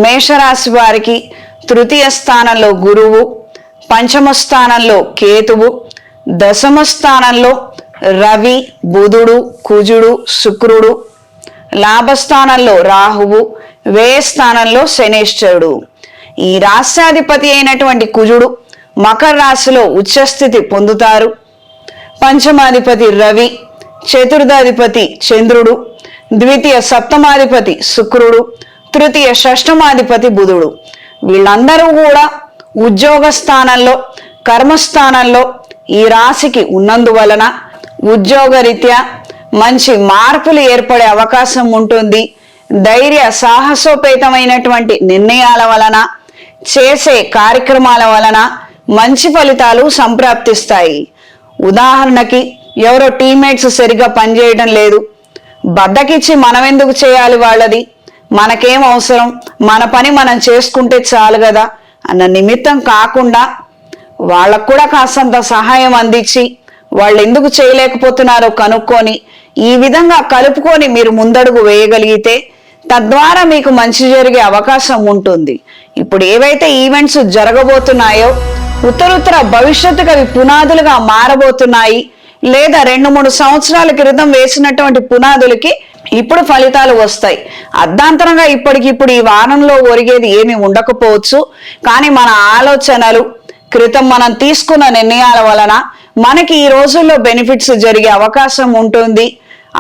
మేషరాశి వారికి తృతీయ స్థానంలో గురువు, పంచమ స్థానంలో కేతువు, దశమ స్థానంలో రవి, బుధుడు, కుజుడు, శుక్రుడు, లాభస్థానంలో రాహువు, వ్యయ స్థానంలో శనేశ్వరుడు. ఈ రాశ్యాధిపతి అయినటువంటి కుజుడు మకర రాశిలో ఉచ్చస్థితి పొందుతారు. పంచమాధిపతి రవి, చతుర్థాధిపతి చంద్రుడు, ద్వితీయ సప్తమాధిపతి శుక్రుడు, తృతీయ షష్టమాధిపతి బుధుడు. వీళ్ళందరూ కూడా ఉద్యోగ స్థానంలో, కర్మస్థానంలో ఈ రాశికి ఉన్నందువలన ఉద్యోగరీత్యా మంచి మార్పులు ఏర్పడే అవకాశం ఉంటుంది. ధైర్య సాహసోపేతమైనటువంటి నిర్ణయాల వలన, చేసే కార్యక్రమాల వలన మంచి ఫలితాలు సంప్రాప్తిస్తాయి. ఉదాహరణకి ఎవరో టీమ్మేట్స్ సరిగ్గా పనిచేయడం లేదు, బద్దకిచ్చి మనం ఎందుకు చేయాలి, వాళ్ళది మనకేం అవసరం, మన పని మనం చేసుకుంటే చాలు కదా అన్న నిమిత్తం కాకుండా వాళ్ళకు కూడా కాస్తంత సహాయం అందించి వాళ్ళు ఎందుకు చేయలేకపోతున్నారో కనుక్కొని ఈ విధంగా కలుపుకొని మీరు ముందడుగు వేయగలిగితే తద్వారా మీకు మంచి జరిగే అవకాశం ఉంటుంది. ఇప్పుడు ఏవైతే ఈవెంట్స్ జరగబోతున్నాయో ఉత్తరోత్తర భవిష్యత్తుకు అవి పునాదులుగా మారబోతున్నాయి. లేదా 2-3 సంవత్సరాల క్రితం వేసినటువంటి పునాదులకి ఇప్పుడు ఫలితాలు వస్తాయి. అర్ధాంతరంగా ఇప్పటికిప్పుడు ఈ వారంలో ఒరిగేది ఏమి ఉండకపోవచ్చు, కానీ మన ఆలోచనలు, క్రితం మనం తీసుకున్న నిర్ణయాల వలన మనకి ఈ రోజుల్లో బెనిఫిట్స్ జరిగే అవకాశం ఉంటుంది.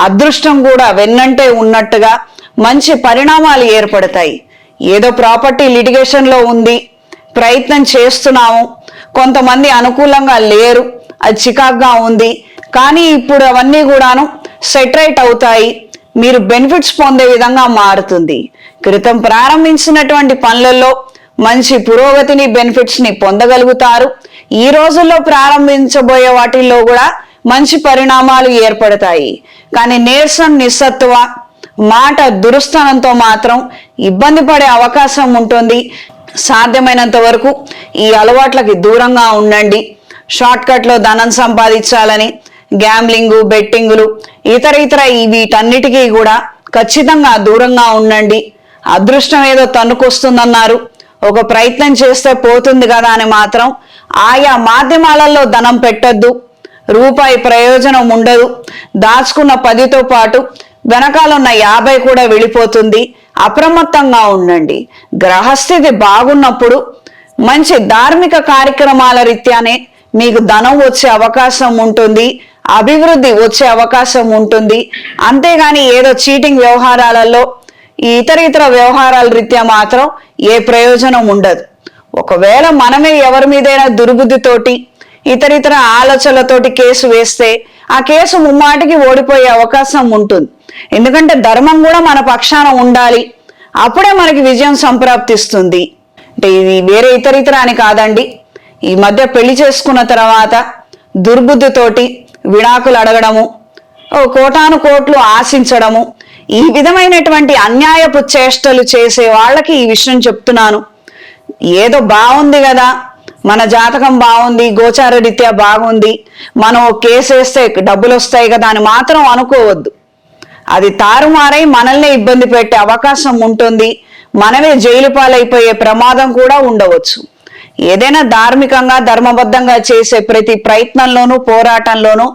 అదృష్టం కూడా వెన్నంటే ఉన్నట్టుగా మంచి పరిణామాలు ఏర్పడతాయి. ఏదో ప్రాపర్టీ లిటిగేషన్లో ఉంది, ప్రయత్నం చేస్తున్నాము, కొంతమంది అనుకూలంగా లేరు, అది చికాగ్గా ఉంది, కానీ ఇప్పుడు అవన్నీ కూడాను సెటరైట్ అవుతాయి, మీరు బెనిఫిట్స్ పొందే విధంగా మారుతుంది. క్రితం ప్రారంభించినటువంటి పనులలో మంచి పురోగతిని, బెనిఫిట్స్ ని పొందగలుగుతారు. ఈ రోజుల్లో ప్రారంభించబోయే వాటిల్లో కూడా మంచి పరిణామాలు ఏర్పడతాయి. కానీ నీరసం, నిస్సత్వ, మాట దురుస్థానంతో మాత్రం ఇబ్బంది పడే అవకాశం ఉంటుంది. సాధ్యమైనంత వరకు ఈ అలవాట్లకి దూరంగా ఉండండి. షార్ట్ కట్లో ధనం సంపాదించాలని గ్యాంబ్లింగ్, బెట్టింగులు, ఇతర వీటన్నిటికీ కూడా ఖచ్చితంగా దూరంగా ఉండండి. అదృష్టం ఏదో తన్నుకొస్తుందన్నారు, ఒక ప్రయత్నం చేస్తే పోతుంది కదా అని మాత్రం ఆయా మాధ్యమాలలో ధనం పెట్టద్దు. రూపాయి ప్రయోజనం ఉండదు. దాచుకున్న 10తో పాటు వెనకాలన్న 50 కూడా వెళ్ళిపోతుంది. అప్రమత్తంగా ఉండండి. గ్రహస్థితి బాగున్నప్పుడు మంచి ధార్మిక కార్యక్రమాల రీత్యానే మీకు ధనం వచ్చే అవకాశం ఉంటుంది, అభివృద్ధి వచ్చే అవకాశం ఉంటుంది. అంతేగాని ఏదో చీటింగ్ వ్యవహారాలలో, ఈ ఇతర వ్యవహారాల రీత్యా మాత్రం ఏ ప్రయోజనం ఉండదు. ఒకవేళ మనమే ఎవరి మీదైనా దుర్బుద్ధితోటి, ఇతర ఆలోచనలతోటి కేసు వేస్తే ఆ కేసు ముమ్మాటికి ఓడిపోయే అవకాశం ఉంటుంది. ఎందుకంటే ధర్మం కూడా మన పక్షాన ఉండాలి, అప్పుడే మనకి విజయం సంప్రాప్తిస్తుంది. అంటే ఇది వేరే ఇతర అని కాదండి. ఈ మధ్య పెళ్లి చేసుకున్న తర్వాత దుర్బుద్ధితోటి విడాకులు అడగడము, కోటాను కోట్లు ఆశించడము, ఈ విధమైనటువంటి అన్యాయపు చేష్టలు చేసే వాళ్ళకి ఈ విషయం చెప్తున్నాను. ఏదో బాగుంది కదా, మన జాతకం బాగుంది, గోచార రీత్యా బాగుంది, మనం కేసు వేస్తే డబ్బులు వస్తాయి కదా అని మాత్రం అనుకోవద్దు. అది తారుమారై మనల్ని ఇబ్బంది పెట్టే అవకాశం ఉంటుంది. మనమే జైలు పాలైపోయే ప్రమాదం కూడా ఉండవచ్చు. ఏదైనా ధార్మికంగా, ధర్మబద్ధంగా చేసే ప్రతి ప్రయత్నంలోనూ, పోరాటంలోనూ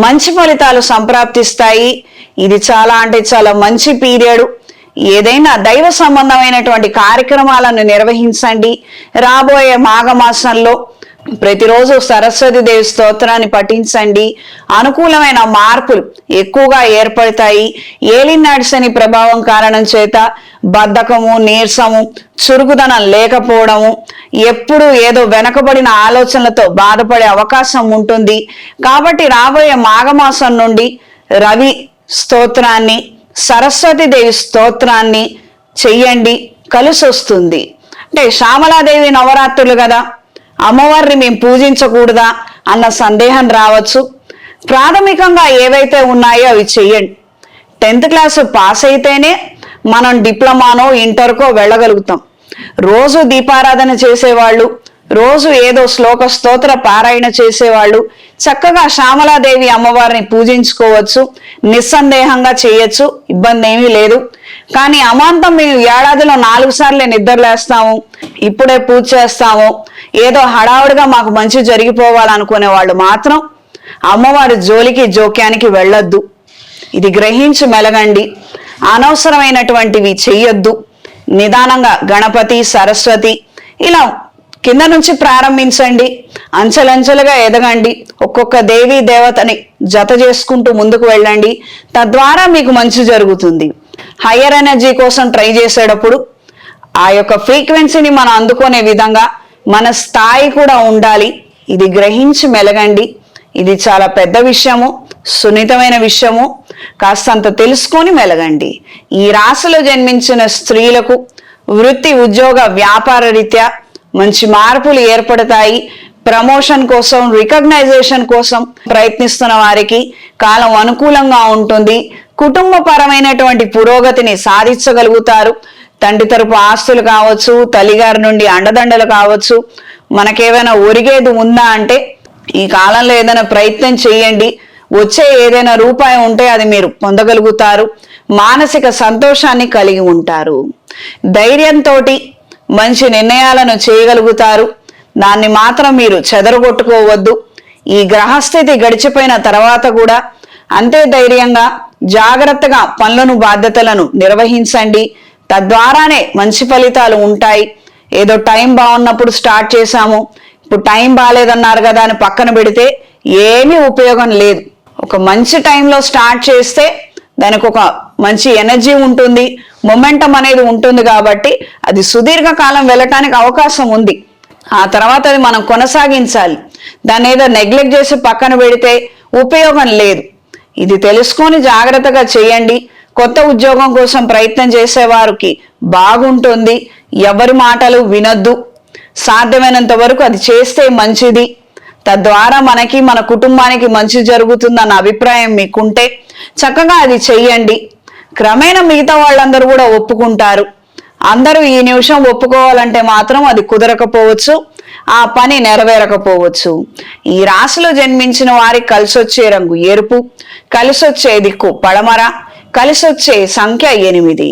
మంచి ఫలితాలు సంప్రాప్తిస్తాయి. ఇది చాలా అంటే చాలా మంచి పీరియడ్. ఏదైనా దైవ సంబంధమైనటువంటి కార్యక్రమాలను నిర్వహించండి. రాబోయే మాఘమాసంలో ప్రతిరోజు సరస్వతి దేవి స్తోత్రాన్ని పఠించండి. అనుకూలమైన మార్పులు ఎక్కువగా ఏర్పడతాయి. ఏలినాటి శని ప్రభావం కారణం చేత బద్ధకము, నీరసము, చురుకుదనం లేకపోవడము, ఎప్పుడు ఏదో వెనకబడిన ఆలోచనలతో బాధపడే అవకాశం ఉంటుంది. కాబట్టి రాబోయే మాఘమాసం నుండి రవి స్తోత్రాన్ని, సరస్వతి దేవి స్తోత్రాన్ని చెయ్యండి, కలిసి వస్తుంది. అంటే శ్యామలాదేవి నవరాత్రులు కదా, అమ్మవారిని మేము పూజించకూడదా అన్న సందేహం రావచ్చు. ప్రాథమికంగా ఏవైతే ఉన్నాయో అవి చెయ్యండి. 10th క్లాస్ పాస్ అయితేనే మనం డిప్లొమానో, ఇంటర్కో వెళ్ళగలుగుతాం. రోజు దీపారాధన చేసేవాళ్ళు, రోజు ఏదో శ్లోక స్తోత్ర పారాయణ చేసేవాళ్ళు చక్కగా శ్యామలాదేవి అమ్మవారిని పూజించుకోవచ్చు, నిస్సందేహంగా చేయొచ్చు, ఇబ్బంది ఏమీ లేదు. కానీ అమాంతం మేము ఏడాదిలో 4 సార్లే నిద్రలేస్తాము, ఇప్పుడే పూజ చేస్తాము, ఏదో హడావుడిగా మాకు మంచి జరిగిపోవాలనుకునే వాళ్ళు మాత్రం అమ్మవారి జోలికి జోక్యానికి వెళ్ళొద్దు. ఇది గ్రహించి మెలగండి. అనవసరమైనటువంటివి చెయ్యొద్దు. నిదానంగా గణపతి, సరస్వతి ఇలా కింద నుంచి ప్రారంభించండి. అంచెలంచెలుగా ఎదగండి. ఒక్కొక్క దేవీ దేవతని జత చేసుకుంటూ ముందుకు వెళ్ళండి. తద్వారా మీకు మంచి జరుగుతుంది. హయ్యర్ ఎనర్జీ కోసం ట్రై చేసేటప్పుడు ఆ యొక్క ఫ్రీక్వెన్సీని మనం అందుకునే విధంగా మన స్థాయి కూడా ఉండాలి. ఇది గ్రహించి మెలగండి. ఇది చాలా పెద్ద విషయము, సున్నితమైన విషయము. కాస్తంత తెలుసుకొని మెలగండి. ఈ రాశిలో జన్మించిన స్త్రీలకు వృత్తి, ఉద్యోగ, వ్యాపార రీత్యా మంచి మార్పులు ఏర్పడతాయి. ప్రమోషన్ కోసం, రికగ్నైజేషన్ కోసం ప్రయత్నిస్తున్న వారికి కాలం అనుకూలంగా ఉంటుంది. కుటుంబపరమైనటువంటి పురోగతిని సాధించగలుగుతారు. తండ్రి తరపు ఆస్తులు కావచ్చు, తల్లిగారి నుండి అండదండలు కావచ్చు. మనకేమైనా ఒరిగేది ఉందా అంటే ఈ కాలంలో ఏదైనా ప్రయత్నం చేయండి. వచ్చే ఏదైనా రూపాయి ఉంటే అది మీరు పొందగలుగుతారు. మానసిక సంతోషాన్ని కలిగి ఉంటారు. ధైర్యంతో మంచి నిర్ణయాలను చేయగలుగుతారు. దాన్ని మాత్రం మీరు చెదరగొట్టుకోవద్దు. ఈ గ్రహస్థితి గడిచిపోయిన తర్వాత కూడా అంతే ధైర్యంగా, జాగ్రత్తగా పనులను, బాధ్యతలను నిర్వహించండి. తద్వారానే మంచి ఫలితాలు ఉంటాయి. ఏదో టైం బాగున్నప్పుడు స్టార్ట్ చేశాము, ఇప్పుడు టైం బాగాలేదన్నారు కదా అని పక్కన పెడితే ఏమీ ఉపయోగం లేదు. ఒక మంచి టైంలో స్టార్ట్ చేస్తే దానికి ఒక మంచి ఎనర్జీ ఉంటుంది, మొమెంటం అనేది ఉంటుంది. కాబట్టి అది సుదీర్ఘకాలం వెళ్ళటానికి అవకాశం ఉంది. ఆ తర్వాత అది మనం కొనసాగించాలి. దాన్ని ఏదో నెగ్లెక్ట్ చేసి పక్కన పెడితే ఉపయోగం లేదు. ఇది తెలుసుకొని జాగ్రత్తగా చేయండి. కొత్త ఉద్యోగం కోసం ప్రయత్నం చేసేవారికి బాగుంటుంది. ఎవరి మాటలు వినొద్దు. సాధ్యమైనంత వరకు అది చేస్తే మంచిది. తద్వారా మనకి, మన కుటుంబానికి మంచి జరుగుతుందన్న అభిప్రాయం మీకుంటే చక్కగా అది చెయ్యండి. క్రమేణా మిగతా వాళ్ళందరూ కూడా ఒప్పుకుంటారు. అందరూ ఈ నిమిషం ఒప్పుకోవాలంటే మాత్రం అది కుదరకపోవచ్చు, ఆ పని నెరవేరకపోవచ్చు. ఈ రాశిలో జన్మించిన వారికి కలిసొచ్చే రంగు ఎరుపు, కలిసొచ్చే దిక్కు పడమర, కలిసొచ్చే సంఖ్య 8.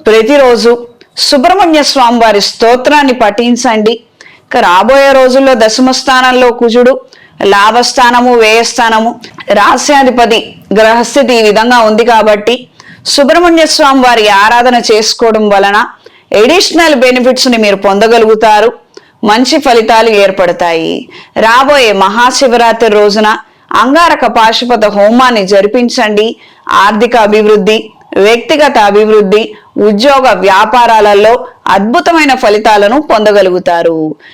ప్రతిరోజు సుబ్రహ్మణ్య స్వామి వారి స్తోత్రాన్ని పఠించండి. రాబోయే రోజుల్లో దశమ స్థానంలో కుజుడు, లాభస్థానము, వ్యయస్థానము, రాస్యాధిపతి గ్రహస్థితి ఈ విధంగా ఉంది. కాబట్టి సుబ్రహ్మణ్య స్వామి వారి ఆరాధన చేసుకోవడం వలన ఎడిషనల్ బెనిఫిట్స్ ని మీరు పొందగలుగుతారు. మంచి ఫలితాలు ఏర్పడతాయి. రాబోయే మహాశివరాత్రి రోజున అంగారక పాశుపత హోమాన్ని జరిపించండి. ఆర్థిక అభివృద్ధి, వ్యక్తిగత అభివృద్ధి, ఉద్యోగ వ్యాపారాలలో అద్భుతమైన ఫలితాలను పొందగలుగుతారు.